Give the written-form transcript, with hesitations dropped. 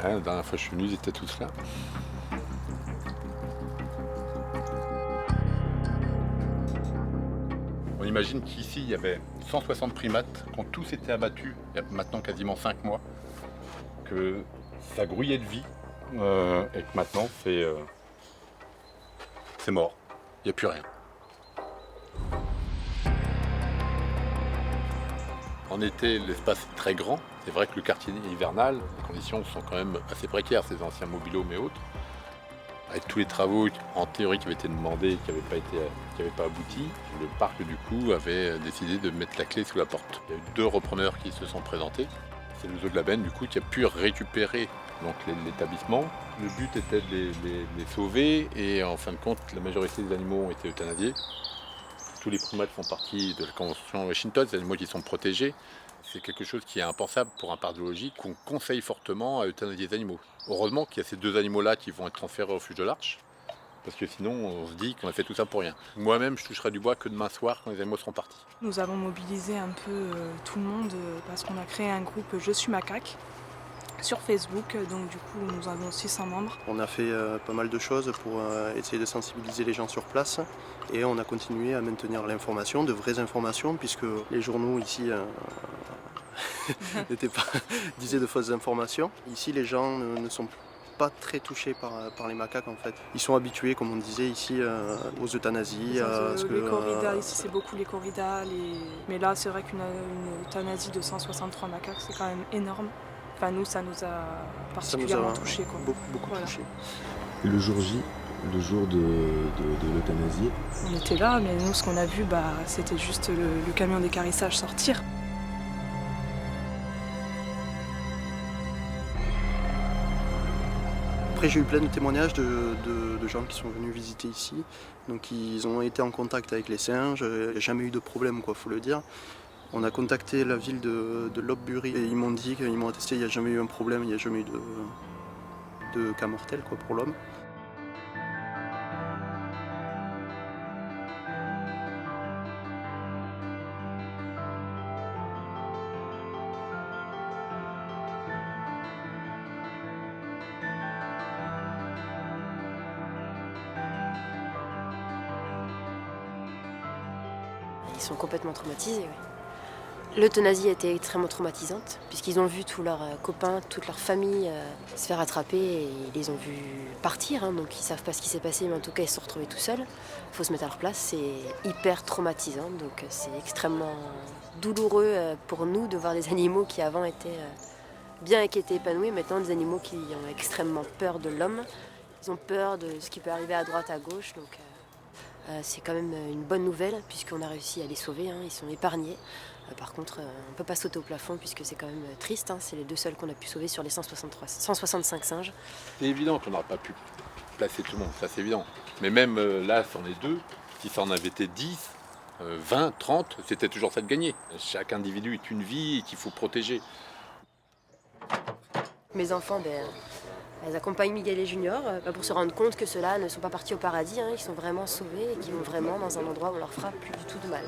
Ouais, la dernière fois que je suis venu, ils étaient tous là. On imagine qu'ici, il y avait 160 primates qui ont tous été abattus il y a maintenant quasiment 5 mois, que ça grouillait de vie et que maintenant, c'est mort. Il n'y a plus rien. En été, l'espace est très grand. C'est vrai que le quartier hivernal, les conditions sont quand même assez précaires, ces anciens mobil-homes et autres. Avec tous les travaux en théorie qui avaient été demandés et qui n'avaient pas abouti, le parc du coup avait décidé de mettre la clé sous la porte. Il y a eu 2 repreneurs qui se sont présentés. C'est le zoo de la Benne du coup qui a pu récupérer donc l'établissement. Le but était de les sauver et en fin de compte la majorité des animaux ont été euthanasiés. Tous les primates font partie de la Convention de Washington, c'est des animaux qui sont protégés. C'est quelque chose qui est impensable pour un parc zoologique qu'on conseille fortement à euthanasier les animaux. Heureusement qu'il y a ces 2 animaux-là qui vont être transférés au refuge de l'Arche, parce que sinon on se dit qu'on a fait tout ça pour rien. Moi-même, je toucherai du bois que demain soir quand les animaux seront partis. Nous avons mobilisé un peu tout le monde parce qu'on a créé un groupe Je suis macaque sur Facebook, donc du coup nous avons 600 membres. On a fait pas mal de choses pour essayer de sensibiliser les gens sur place et on a continué à maintenir l'information, de vraies informations, puisque les journaux ici disaient de fausses informations. Ici les gens ne sont pas très touchés par les macaques en fait. Ils sont habitués, comme on disait ici, aux euthanasies. Les corridas, ici c'est beaucoup les corridas, mais là c'est vrai qu'une euthanasie de 163 macaques c'est quand même énorme. Enfin nous ça nous a particulièrement touchés. Beaucoup voilà. touchés. Le jour J, le jour de l'euthanasie. On était là, mais nous ce qu'on a vu c'était juste le camion d'équarrissage sortir. Après j'ai eu plein de témoignages de gens qui sont venus visiter ici. Donc ils ont été en contact avec les singes, il n'y a jamais eu de problème quoi, faut le dire. On a contacté la ville de Lopburi et ils m'ont dit, ils m'ont attesté, il n'y a jamais eu un problème, il n'y a jamais eu de cas mortel quoi, pour l'homme. Ils sont complètement traumatisés, oui. L'euthanasie a été extrêmement traumatisante, puisqu'ils ont vu tous leurs copains, toute leur famille se faire attraper et ils les ont vus partir, hein, donc ils savent pas ce qui s'est passé, mais en tout cas ils se sont retrouvés tout seuls. Il faut se mettre à leur place, c'est hyper traumatisant, donc c'est extrêmement douloureux pour nous de voir des animaux qui avant étaient bien et qui étaient épanouis, maintenant des animaux qui ont extrêmement peur de l'homme. Ils ont peur de ce qui peut arriver à droite, à gauche, donc c'est quand même une bonne nouvelle puisqu'on a réussi à les sauver, hein, ils sont épargnés. Par contre, on ne peut pas sauter au plafond puisque c'est quand même triste, hein, c'est les 2 seuls qu'on a pu sauver sur les 165 singes. C'est évident qu'on n'aurait pas pu placer tout le monde, ça c'est évident. Mais même là, c'en est 2, si ça en avait été 10, 20, 30, c'était toujours ça de gagner. Chaque individu est une vie qu'il faut protéger. Mes enfants, elles accompagnent Miguel et Junior pour se rendre compte que ceux-là ne sont pas partis au paradis, hein, ils sont vraiment sauvés et qu'ils vont vraiment dans un endroit où on leur fera plus du tout de mal.